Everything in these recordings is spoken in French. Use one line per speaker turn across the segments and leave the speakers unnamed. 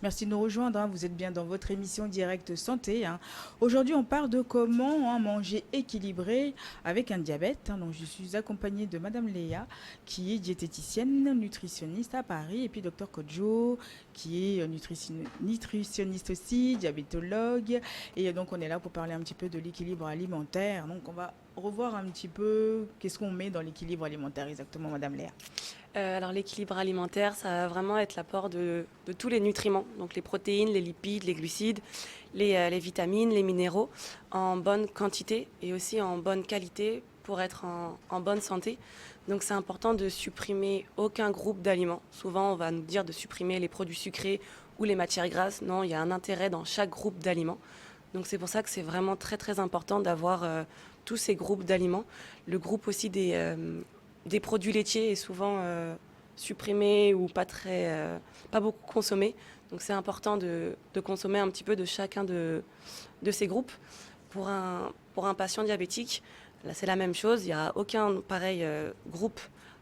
Merci de nous rejoindre, hein. Vous êtes bien dans votre émission Direct Santé, hein. Aujourd'hui, on parle de comment, hein, manger équilibré avec un diabète, hein. Donc, je suis accompagnée de Madame Léa, qui est diététicienne, nutritionniste à Paris, et puis Docteur Kodjo, qui est nutritionniste aussi, diabétologue. Et donc, on est là pour parler un petit peu de l'équilibre alimentaire. Donc, on va revoir un petit peu qu'est-ce qu'on met dans l'équilibre alimentaire exactement, Madame Léa.
Alors l'équilibre alimentaire, ça va vraiment être l'apport de tous les nutriments, donc les protéines, les lipides, les glucides, les vitamines, les minéraux, en bonne quantité et aussi en bonne qualité pour être en bonne santé. Donc c'est important de supprimer aucun groupe d'aliments. Souvent on va nous dire de supprimer les produits sucrés ou les matières grasses. Non, il y a un intérêt dans chaque groupe d'aliments. Donc c'est pour ça que c'est vraiment très très important d'avoir tous ces groupes d'aliments. Le groupe aussi des produits laitiers est souvent supprimé ou pas beaucoup consommé. Donc c'est important de consommer un petit peu de chacun de ces groupes. Pour un patient diabétique, là c'est la même chose, il n'y a aucun pareil groupe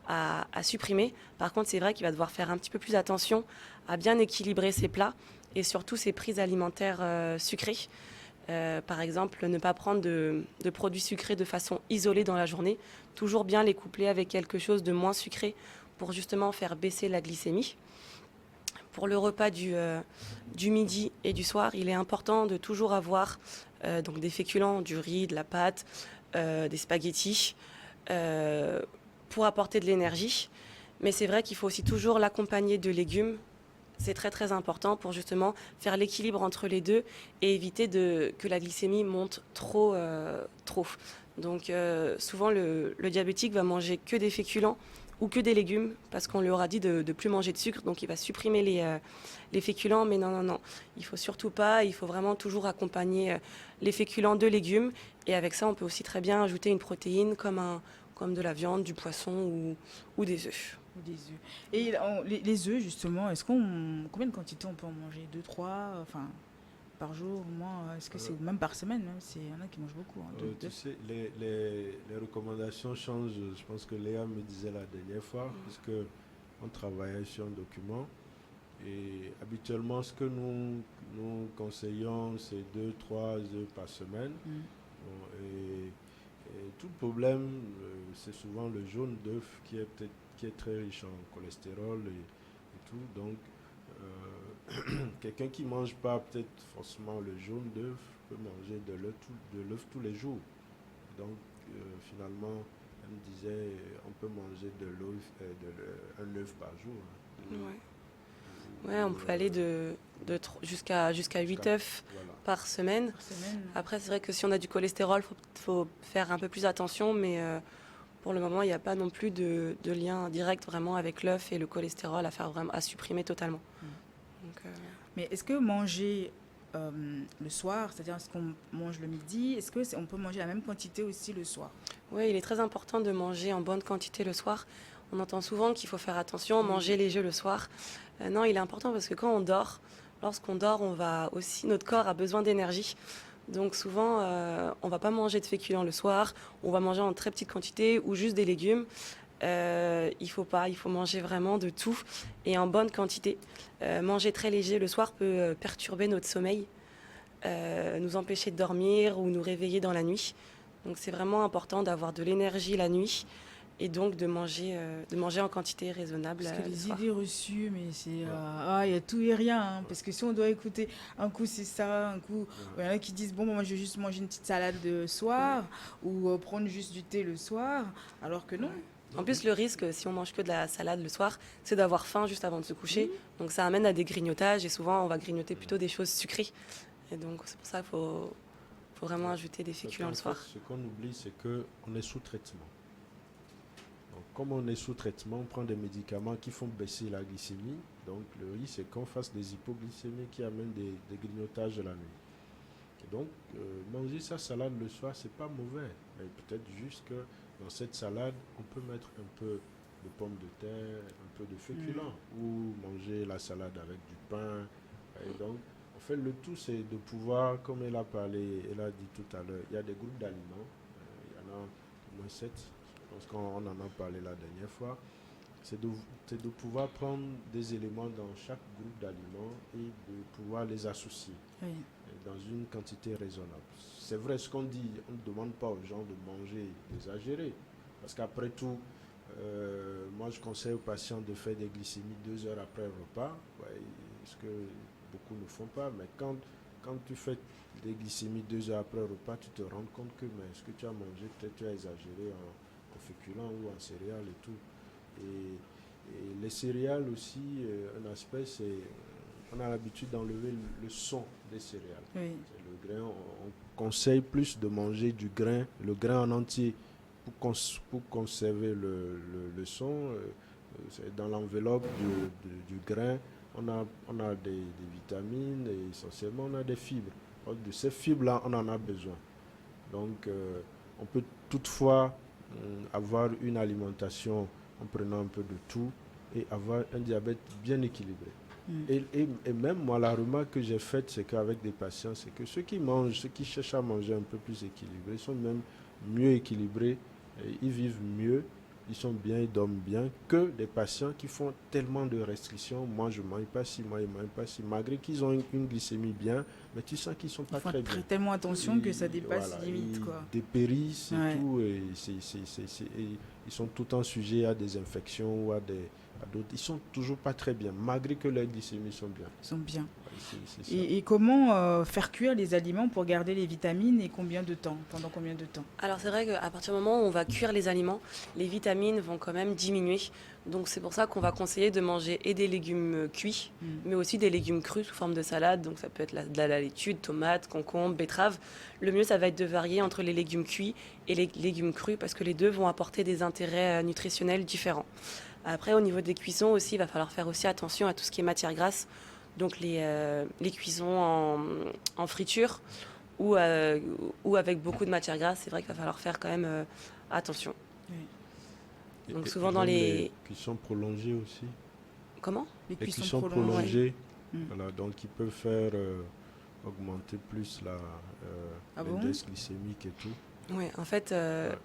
à supprimer. Par contre, c'est vrai qu'il va devoir faire un petit peu plus attention à bien équilibrer ses plats et surtout ses prises alimentaires sucrées. Par exemple, ne pas prendre de produits sucrés de façon isolée dans la journée, toujours bien les coupler avec quelque chose de moins sucré pour justement faire baisser la glycémie. Pour le repas du midi et du soir, il est important de toujours avoir donc des féculents, du riz, de la pâte, des spaghettis, euh, pour apporter de l'énergie. Mais c'est vrai qu'il faut aussi toujours l'accompagner de légumes. C'est très très important pour justement faire l'équilibre entre les deux et éviter que la glycémie monte trop. Donc souvent le diabétique va manger que des féculents ou que des légumes parce qu'on lui aura dit de plus manger de sucre, donc il va supprimer les féculents. Mais non, non, non, il faut surtout pas, il faut vraiment toujours accompagner les féculents de légumes. Et avec ça, on peut aussi très bien ajouter une protéine comme de la viande, du poisson ou des œufs.
Ou des œufs. Et les œufs, justement, combien de quantité on peut en manger? Deux, trois, enfin, par jour, au moins? Est-ce que
Euh,
c'est même par semaine, même? Il y en a qui mangent beaucoup, hein,
Tu sais, les recommandations changent. Je pense que Léa me disait la dernière fois, puisque on travaillait sur un document. Et habituellement, ce que nous conseillons, c'est deux, trois œufs par semaine.
Mm.
Bon, et tout le problème, c'est souvent le jaune d'œuf qui est très riche en cholestérol et tout. Donc, quelqu'un qui ne mange pas peut-être forcément le jaune d'œuf peut manger de l'œuf tous les jours. Donc, finalement, elle me disait, on peut manger de l'œuf, un œuf par jour, hein.
Ouais. Ouais, on peut aller jusqu'à
Jusqu'à,
8 œufs
voilà.
par semaine.
Par semaine?
Après, c'est vrai que si on a du cholestérol, faut faire un peu plus attention, mais pour le moment, il n'y a pas non plus de lien direct vraiment avec l'œuf et le cholestérol à supprimer totalement.
Mm.
Donc,
Mais est-ce que manger le soir, c'est-à-dire est-ce qu'on mange le midi, on peut manger la même quantité aussi le soir?
oui, il est très important de manger en bonne quantité le soir. On entend souvent qu'il faut faire attention,
Oui.
manger léger le soir. Non, il est important parce que quand on dort, lorsqu'on dort, notre corps a besoin d'énergie. Donc souvent, on va pas manger de féculents le soir, on va manger en très petite quantité ou juste des légumes. Il faut pas, il faut manger vraiment de tout et en bonne quantité. Manger très léger le soir peut perturber notre sommeil, nous empêcher de dormir ou nous réveiller dans la nuit. Donc c'est vraiment important d'avoir de l'énergie la nuit et donc de manger en quantité raisonnable
Parce que
le
les
soir.
idées reçues, mais c'est...
Ouais,
il y a tout et rien, hein.
ouais,
Parce que si on doit écouter, un coup c'est ça, un coup...
ouais.
Il y en a qui disent, bon, moi je vais juste manger une petite salade le
Ouais,
soir, ou prendre juste du thé le soir, alors que non.
ouais. En
Non,
plus, le risque, si on mange que de la salade le soir, c'est d'avoir faim juste avant de se coucher.
Oui.
Donc ça amène à des grignotages et souvent on va grignoter plutôt des choses sucrées. Et donc c'est pour ça qu'il faut vraiment
ouais.
ajouter des
Parce
féculents
qu'en
le
fait,
soir.
ce qu'on oublie, c'est qu'on est sous traitement. Donc, comme on est sous traitement, on prend des médicaments qui font baisser la glycémie. Donc, le risque, c'est qu'on fasse des hypoglycémies qui amènent des grignotages la nuit. Et donc, manger sa salade le soir, c'est pas mauvais. Mais peut-être juste que dans cette salade, on peut mettre un peu de pommes de terre, un peu de
Mm.
féculents, ou manger la salade avec du pain. Et donc, en fait, le tout, c'est de pouvoir, comme elle a parlé, elle a dit tout à l'heure, il y a des groupes d'aliments. Il y en a au moins sept. Je pense qu'on en a parlé la dernière fois. c'est de pouvoir prendre des éléments dans chaque groupe d'aliments et de pouvoir les associer
Oui.
dans une quantité raisonnable. C'est vrai ce qu'on dit, on ne demande pas aux gens de manger exagéré, parce qu'après tout, moi je conseille aux patients de faire des glycémies 2 heures après le repas, ouais, ce que beaucoup ne font pas, mais quand tu fais des glycémies 2 heures après le repas, tu te rends compte que mais ce que tu as mangé, peut-être tu as exagéré en féculents ou en céréales et tout. Et les céréales aussi, un aspect, c'est on a l'habitude d'enlever le son des céréales.
Oui.
C'est le grain, on conseille plus de manger du grain, le grain en entier, pour conserver le son. C'est dans l'enveloppe du grain, on a des vitamines et essentiellement on a des fibres. Donc, de ces fibres-là, on en a besoin. Donc, on peut toutefois avoir une alimentation en prenant un peu de tout et avoir un diabète bien équilibré. Et même moi, la remarque que j'ai faite, c'est qu'avec des patients, c'est que ceux qui cherchent à manger un peu plus équilibré, sont même mieux équilibrés, et ils vivent mieux, ils sont bien, ils dorment bien, que des patients qui font tellement de restrictions. Moi, je ne mange pas ci, moi, je ne mange pas ci. Malgré qu'ils ont une glycémie bien, mais tu sens qu'ils ne sont pas très bien.
Tellement attention que ça dépasse
Voilà,
limite, quoi.
Ils dépérissent et
Ouais.
tout, et ils sont tout le temps sujets à des infections ou à d'autres. Ils sont toujours pas très bien, malgré que leurs glycémies sont bien.
Ils sont bien.
C'est ça.
Et comment faire cuire les aliments pour garder les vitamines et combien de temps? Pendant combien de temps?
Alors c'est vrai qu'à partir du moment où on va cuire les aliments, les vitamines vont quand même diminuer. Donc c'est pour ça qu'on va conseiller de manger et des légumes cuits, mais aussi des légumes crus sous forme de salade. Donc ça peut être de la laitue, tomates, concombres, betteraves. Le mieux, ça va être de varier entre les légumes cuits et les légumes crus parce que les deux vont apporter des intérêts nutritionnels différents. Après, au niveau des cuissons aussi, il va falloir faire aussi attention à tout ce qui est matière grasse. Donc les cuissons en friture ou avec beaucoup de matière grasse, c'est vrai qu'il va falloir faire quand même attention.
Oui.
Donc souvent dans les
cuissons prolongées aussi.
Comment?
Les cuissons
prolongées.
prolongées,
Ouais.
voilà, donc ils peuvent faire augmenter plus l'index glycémique et tout.
Oui, en fait,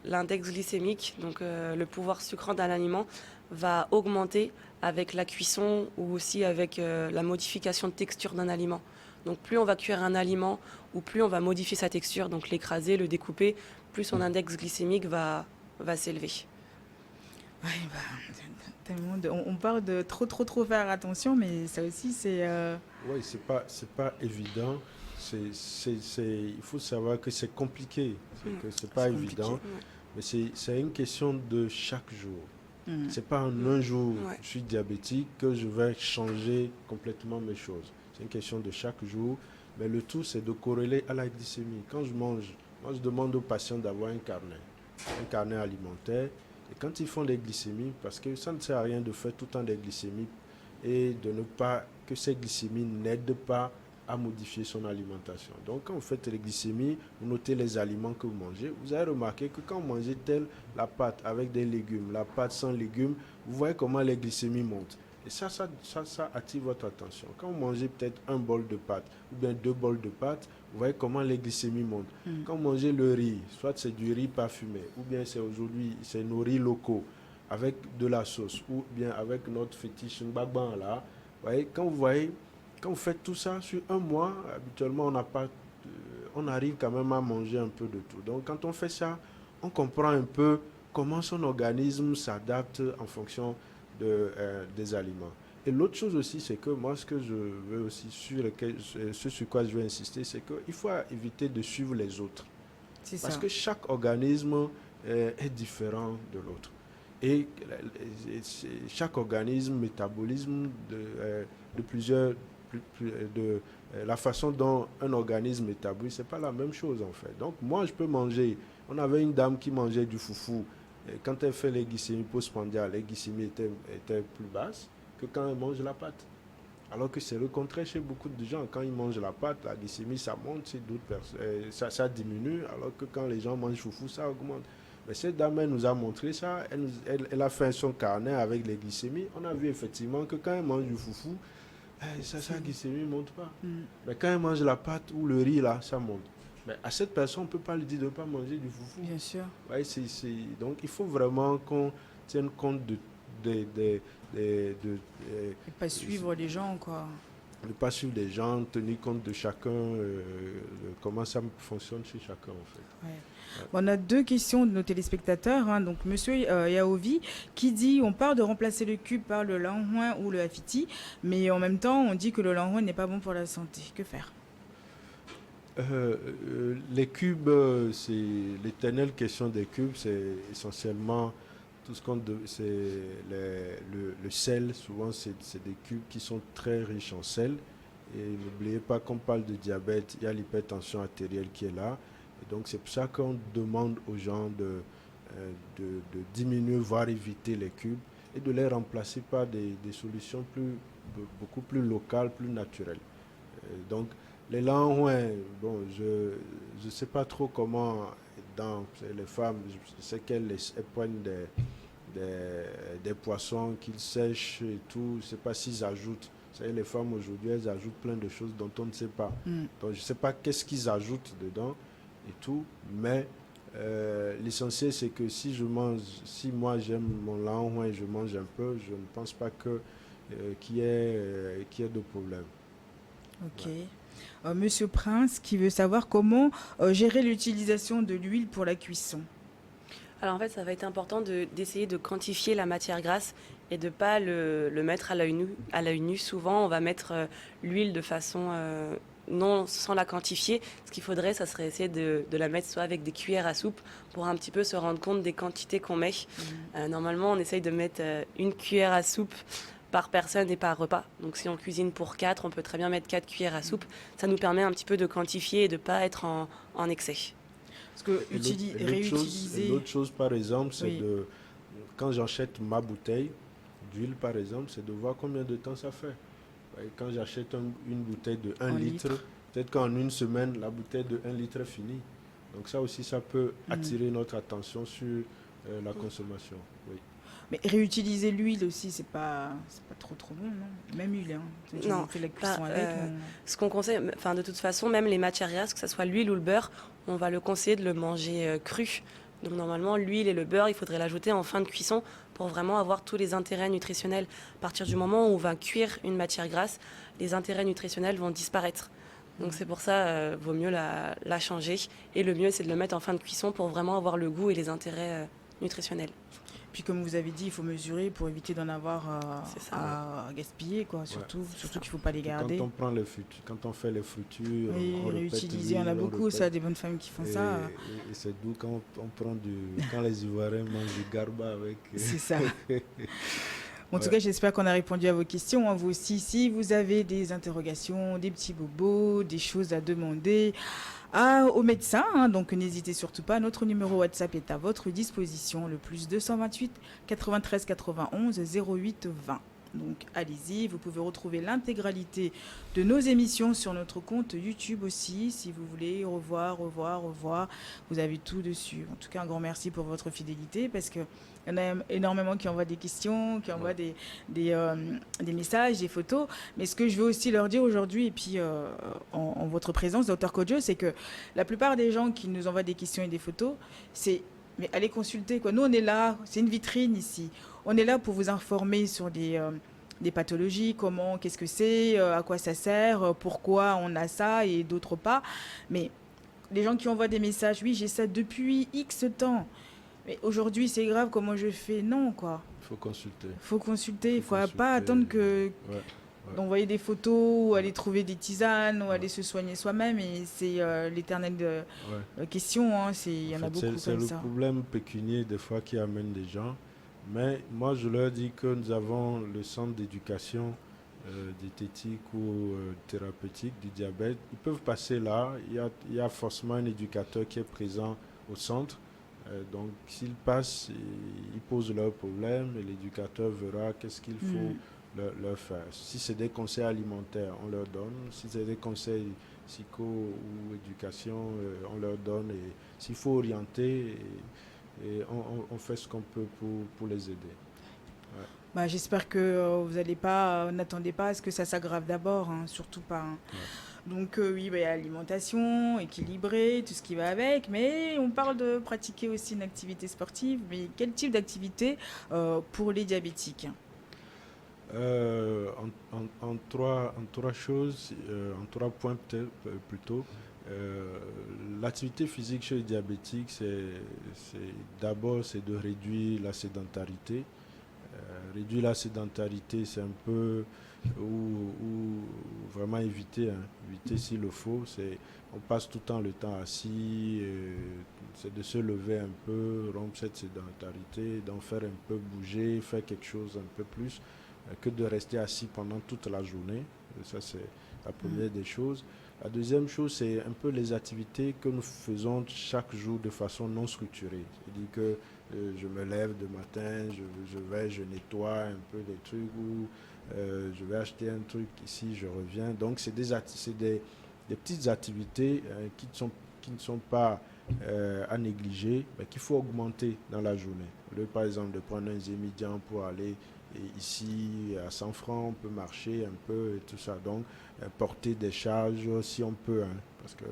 l'index glycémique, donc le pouvoir sucrant d'un aliment, va augmenter avec la cuisson ou aussi avec la modification de texture d'un aliment. Donc plus on va cuire un aliment ou plus on va modifier sa texture, donc l'écraser, le découper, plus son index glycémique va s'élever.
Ouais, tellement on parle de trop faire attention, mais ça aussi c'est...
Oui, c'est pas évident. Il faut savoir que c'est compliqué, que c'est pas évident, mais c'est une question de chaque jour. C'est pas en un jour, je suis diabétique, que je vais changer complètement mes choses. C'est une question de chaque jour, mais le tout c'est de corréler à la glycémie. Quand je mange, moi je demande aux patients d'avoir un carnet alimentaire, et quand ils font des glycémies, parce que ça ne sert à rien de faire tout le temps des glycémies et de ne pas, que ces glycémies n'aident pas à modifier son alimentation. Donc quand vous faites les glycémies, vous notez les aliments que vous mangez. Vous avez remarqué que quand vous mangez la pâte avec des légumes, la pâte sans légumes, vous voyez comment les glycémies montent. Et ça attire votre attention. Quand vous mangez peut-être un bol de pâte ou bien 2 bols de pâte, vous voyez comment les glycémies montent. Quand vous mangez le riz, soit c'est du riz parfumé, ou bien c'est nos riz locaux avec de la sauce, ou bien avec notre fétiche Ngbagban là, quand vous faites tout ça sur un mois, habituellement on arrive quand même à manger un peu de tout. Donc quand on fait ça, on comprend un peu comment son organisme s'adapte en fonction des aliments. Et l'autre chose aussi, c'est que moi, ce que je veux aussi, ce sur quoi je veux insister, c'est qu'il faut éviter de suivre les autres. Parce que chaque organisme est différent de l'autre. Et chaque organisme métabolisme de plusieurs... la façon dont un organisme métabolise, c'est pas la même chose en fait. Donc moi, je peux manger... On avait une dame qui mangeait du foufou. Et quand elle fait les glycémies postprandiales, les glycémies étaient plus basses que quand elle mange la pâte. Alors que c'est le contraire chez beaucoup de gens. Quand ils mangent la pâte, la glycémie, ça monte, chez d'autres personnes, ça diminue, alors que quand les gens mangent foufou, ça augmente. Mais cette dame, elle nous a montré ça. Elle a fait son carnet avec les glycémies. On a vu effectivement que quand elle mange du foufou, sa glycémie ne monte pas. Mais quand elle mange la pâte ou le riz, là, ça monte. Mais à cette personne, on ne peut pas lui dire de ne pas manger du foufou.
Bien sûr.
Ouais, donc, il faut vraiment qu'on tienne compte
Et pas suivre les gens, quoi.
ne pas suivre les gens, tenir compte de chacun, comment ça fonctionne chez chacun en fait.
Ouais.
Ouais.
Bon, on a deux questions de nos téléspectateurs. Donc, Monsieur Yaovi qui dit on parle de remplacer le cube par le lanhouin ou le hafiti, mais en même temps, on dit que le lanhouin n'est pas bon pour la santé. Que faire?
Les cubes, c'est l'éternelle question des cubes, c'est essentiellement tout ce c'est le sel. Souvent, c'est des cubes qui sont très riches en sel. Et n'oubliez pas qu'on parle de diabète, il y a l'hypertension artérielle qui est là. Et donc, c'est pour ça qu'on demande aux gens de diminuer, voire éviter les cubes et de les remplacer par des solutions beaucoup plus locales, plus naturelles. Donc, les lanhouins, bon, je ne sais pas trop comment, dans les femmes, je sais qu'elles prennent des poissons qu'ils sèchent et tout. Je ne sais pas s'ils ajoutent. Vous savez, les femmes aujourd'hui, elles ajoutent plein de choses dont on ne sait pas. Donc, je ne sais pas qu'est-ce qu'ils ajoutent dedans et tout. Mais l'essentiel, c'est que si moi j'aime mon lanhouin et je mange un peu, je ne pense pas qu'il y ait de problème.
Ok.
Ouais.
Monsieur Prince qui veut savoir comment gérer l'utilisation de l'huile pour la cuisson.
Alors en fait, ça va être important d'essayer de quantifier la matière grasse et de ne pas le mettre à l'œil nu. À l'œil nu, souvent, on va mettre l'huile de façon non sans la quantifier. Ce qu'il faudrait, ça serait essayer de la mettre soit avec des cuillères à soupe pour un petit peu se rendre compte des quantités qu'on met. Normalement, on essaye de mettre une cuillère à soupe par personne et par repas. Donc si on cuisine pour 4, on peut très bien mettre 4 cuillères à soupe. Ça nous permet un petit peu de quantifier et de ne pas être en excès.
Parce que réutiliser...
L'autre chose, par exemple, c'est
Oui.
quand j'achète ma bouteille d'huile, par exemple, c'est de voir combien de temps ça fait. Et quand j'achète une bouteille de 1 litre, peut-être qu'en une semaine, la bouteille de 1 litre est finie. Donc ça aussi, ça peut attirer notre attention sur la consommation. Oui.
Mais réutiliser l'huile aussi, c'est pas trop bon, non? Même huile, hein.
Non,
On fait la cuisson avec.
ce qu'on conseille, enfin de toute façon, même les matières grasses, que ce soit l'huile ou le beurre, on va le conseiller de le manger cru. Donc normalement, l'huile et le beurre, il faudrait l'ajouter en fin de cuisson pour vraiment avoir tous les intérêts nutritionnels. À partir du moment où on va cuire une matière grasse, les intérêts nutritionnels vont disparaître. Donc c'est pour ça, vaut mieux la changer. Et le mieux, c'est de le mettre en fin de cuisson pour vraiment avoir le goût et les intérêts nutritionnels.
Puis comme vous avez dit, il faut mesurer pour éviter d'en avoir à gaspiller, quoi. Surtout qu'il ne faut pas les garder.
Quand on fait les fritures,
oui,
on
réutiliser, on a beaucoup ça, des bonnes femmes qui font ça.
Et c'est doux quand on prend quand les Ivoiriens mangent du garba avec.
C'est ça. En tout cas, j'espère qu'on a répondu à vos questions. Vous aussi, si vous avez des interrogations, des petits bobos, des choses à demander au médecin, donc n'hésitez surtout pas. Notre numéro WhatsApp est à votre disposition, le plus 228 93 91 08 20. Donc allez-y, vous pouvez retrouver l'intégralité de nos émissions sur notre compte YouTube aussi, si vous voulez revoir, vous avez tout dessus. En tout cas, un grand merci pour votre fidélité, parce que il y en a énormément qui envoient des questions, qui envoient des messages, des photos. Mais ce que je veux aussi leur dire aujourd'hui, et puis en votre présence, Dr Kodjo, c'est que la plupart des gens qui nous envoient des questions et des photos, mais allez consulter, quoi. Nous, on est là, c'est une vitrine ici. On est là pour vous informer sur des pathologies, qu'est-ce que c'est, à quoi ça sert, pourquoi on a ça et d'autres pas. Mais les gens qui envoient des messages, oui, j'ai ça depuis X temps. Mais aujourd'hui, c'est grave, comment je fais? Non, quoi.
Il faut consulter.
Il ne faut pas attendre d'envoyer des photos ou aller trouver des tisanes ou aller se soigner soi-même. Et c'est l'éternelle question. Il y en a beaucoup comme ça.
C'est le problème pécunier des fois qui amène des gens. Mais moi, je leur dis que nous avons le centre d'éducation diététique ou thérapeutique du diabète. Ils peuvent passer là. Il y a forcément un éducateur qui est présent au centre. Donc, s'ils passent, ils posent leurs problèmes et l'éducateur verra qu'est-ce qu'il faut leur faire. Si c'est des conseils alimentaires, on leur donne. Si c'est des conseils psycho ou éducation, on leur donne. Et s'il faut orienter, et on fait ce qu'on peut pour les aider. Ouais.
J'espère que vous n'allez pas, n'attendez pas à ce que ça s'aggrave d'abord, surtout pas. Donc oui, bah, il y a l'alimentation équilibrée, tout ce qui va avec, mais on parle de pratiquer aussi une activité sportive. Mais quel type d'activité pour les diabétiques?
En trois choses, en trois points peut-être plutôt. Euh, L'activité physique chez les diabétiques, d'abord c'est de réduire la sédentarité. Réduire la sédentarité, c'est un peu ou vraiment éviter, hein, éviter s'il le faut. On passe tout le temps assis, c'est de se lever un peu, rompre cette sédentarité, d'en faire un peu bouger, faire quelque chose un peu plus que de rester assis pendant toute la journée. Et ça, c'est la première des choses. La deuxième chose, c'est un peu les activités que nous faisons chaque jour de façon non structurée. C'est-à-dire que je me lève de matin, je nettoie un peu des trucs ou je vais acheter un truc ici, je reviens. Donc, c'est des petites activités qui ne sont pas à négliger, mais qu'il faut augmenter dans la journée. Au lieu, par exemple, de prendre un Zémidian pour aller ici à 100 francs, on peut marcher un peu et tout ça. Donc, porter des charges si on peut, hein, parce que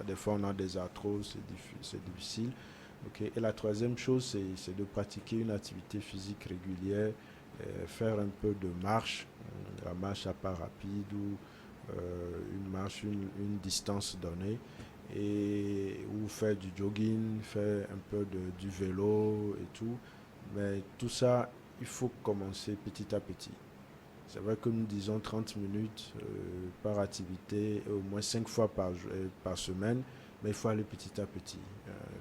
des fois on a des arthroses, c'est difficile. Okay. Et la troisième chose, c'est de pratiquer une activité physique régulière, faire un peu de marche, la marche à pas rapide ou une marche, une distance donnée, ou faire du jogging, faire un peu du vélo et tout. Mais tout ça, il faut commencer petit à petit. C'est vrai que nous disons 30 minutes par activité, au moins 5 fois par semaine, mais il faut aller petit à petit.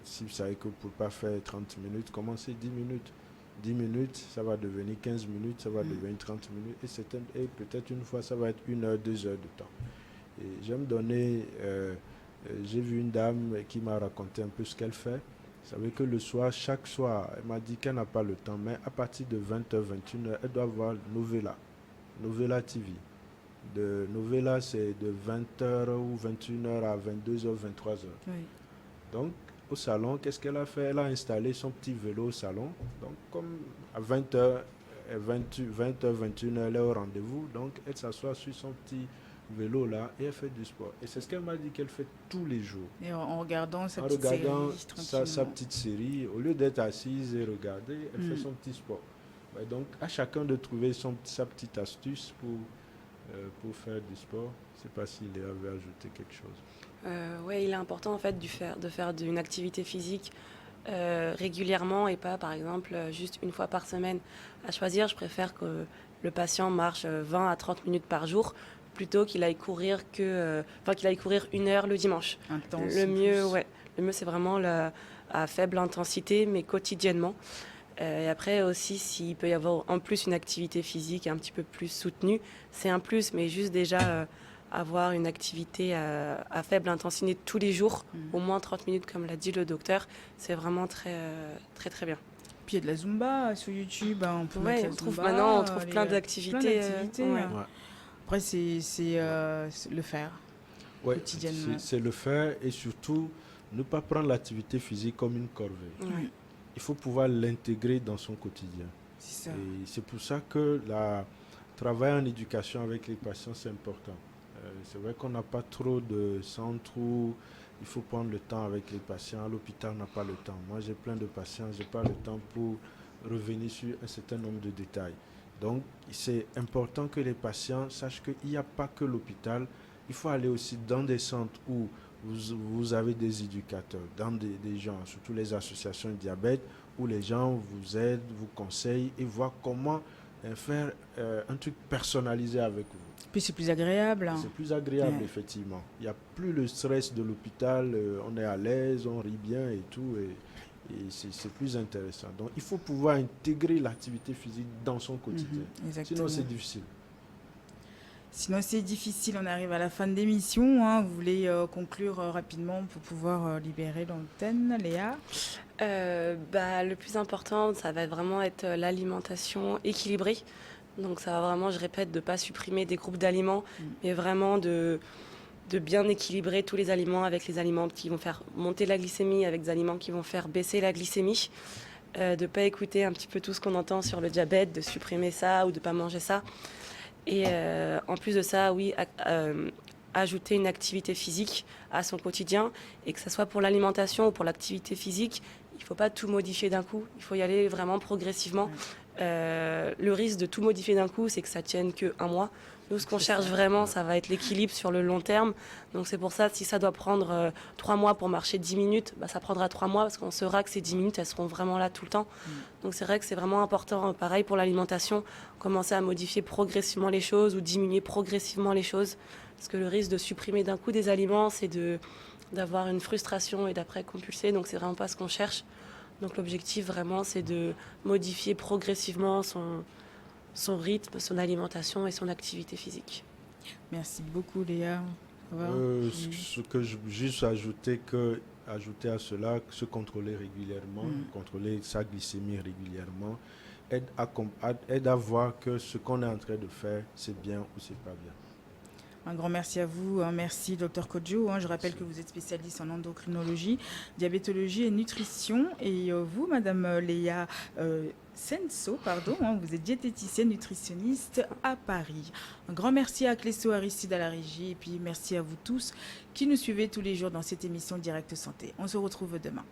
Si vous savez que vous ne pouvez pas faire 30 minutes, commencez 10 minutes. 10 minutes, ça va devenir 15 minutes, ça va devenir 30 minutes, et peut-être une fois, ça va être 1 heure, 2 heures de temps. Et j'aime donner, j'ai vu une dame qui m'a raconté un peu ce qu'elle fait. Vous savez que le soir, chaque soir, elle m'a dit qu'elle n'a pas le temps, mais à partir de 20h, 21h, elle doit voir Novella TV. Novella, c'est de 20h ou 21h à 22h, 23h.
Oui.
Donc, au salon, qu'est-ce qu'elle a fait? Elle a installé son petit vélo au salon. Donc, comme à 20h, 20h, 21h, elle est au rendez-vous. Donc, elle s'assoit sur son petit vélo là et elle fait du sport. Et c'est ce qu'elle m'a dit qu'elle fait tous les jours.
Et en regardant sa
En
petite
regardant
série,
sa petite série, au lieu d'être assise et regarder, elle fait son petit sport. Ouais, donc, à chacun de trouver sa petite astuce pour faire du sport. Je ne sais pas s'il avait ajouté quelque chose.
Oui, il est important en fait de faire une activité physique régulièrement et pas par exemple juste une fois par semaine. À choisir, je préfère que le patient marche 20 à 30 minutes par jour plutôt qu'il aille courir qu'il aille courir 1 heure le dimanche.
Intense,
Le mieux c'est vraiment à faible intensité mais quotidiennement. Et après aussi, s'il peut y avoir en plus une activité physique un petit peu plus soutenue, c'est un plus, mais juste déjà avoir une activité à faible intensité tous les jours, au moins 30 minutes, comme l'a dit le docteur, c'est vraiment très, très, très bien.
Puis il y a de la Zumba sur YouTube, hein, on peut mettre la Zumba.
Maintenant, on trouve plein d'activités.
Ouais. Après, c'est le faire quotidiennement.
C'est le faire et surtout ne pas prendre l'activité physique comme une corvée.
Ouais.
Il faut pouvoir l'intégrer dans son quotidien.
C'est ça.
Et c'est pour ça que travailler en éducation avec les patients, c'est important. C'est vrai qu'on n'a pas trop de centres où il faut prendre le temps avec les patients. À l'hôpital, on n'a pas le temps. Moi, j'ai plein de patients, je n'ai pas le temps pour revenir sur un certain nombre de détails. Donc, c'est important que les patients sachent qu'il n'y a pas que l'hôpital. Il faut aller aussi dans des centres où vous avez des éducateurs, dans des gens, surtout les associations de diabète, où les gens vous aident, vous conseillent et voient comment faire un truc personnalisé avec vous.
Puis c'est plus agréable.
C'est plus agréable, effectivement. Il n'y a plus le stress de l'hôpital, on est à l'aise, on rit bien et tout, et c'est plus intéressant. Donc il faut pouvoir intégrer l'activité physique dans son quotidien. Sinon c'est difficile.
Sinon, c'est difficile. On arrive à la fin de l'émission. Hein. Vous voulez conclure rapidement pour pouvoir libérer l'antenne, Léa?
Le plus important, ça va vraiment être l'alimentation équilibrée. Donc, ça va vraiment, je répète, de ne pas supprimer des groupes d'aliments, mais vraiment de bien équilibrer tous les aliments avec les aliments qui vont faire monter la glycémie, avec des aliments qui vont faire baisser la glycémie. De ne pas écouter un petit peu tout ce qu'on entend sur le diabète, de supprimer ça ou de ne pas manger ça. Et en plus de ça, oui, ajouter une activité physique à son quotidien, et que ce soit pour l'alimentation ou pour l'activité physique, il ne faut pas tout modifier d'un coup, il faut y aller vraiment progressivement. Le risque de tout modifier d'un coup, c'est que ça tienne qu'un mois. Nous, ce qu'on cherche vraiment, ça va être l'équilibre sur le long terme. Donc c'est pour ça, si ça doit prendre 3 mois pour marcher 10 minutes, ça prendra 3 mois parce qu'on saura que ces 10 minutes, elles seront vraiment là tout le temps. Donc c'est vrai que c'est vraiment important, pareil pour l'alimentation, commencer à modifier progressivement les choses ou diminuer progressivement les choses. Parce que le risque de supprimer d'un coup des aliments, c'est d'avoir une frustration et d'après compulser. Donc c'est vraiment pas ce qu'on cherche. Donc l'objectif vraiment, c'est de modifier progressivement son rythme, son alimentation et son activité physique.
Merci beaucoup, Léa.
Ce que je juste ajouter à cela, se contrôler régulièrement, contrôler sa glycémie régulièrement, aide à voir que ce qu'on est en train de faire, c'est bien ou c'est pas bien.
Un grand merci à vous. Merci, Dr Kodjo. Je rappelle que vous êtes spécialiste en endocrinologie, diabétologie et nutrition. Et vous, Madame Léa Senso, vous êtes diététicienne nutritionniste à Paris. Un grand merci à Clésto Aristide à la régie. Et puis merci à vous tous qui nous suivez tous les jours dans cette émission Direct Santé. On se retrouve demain.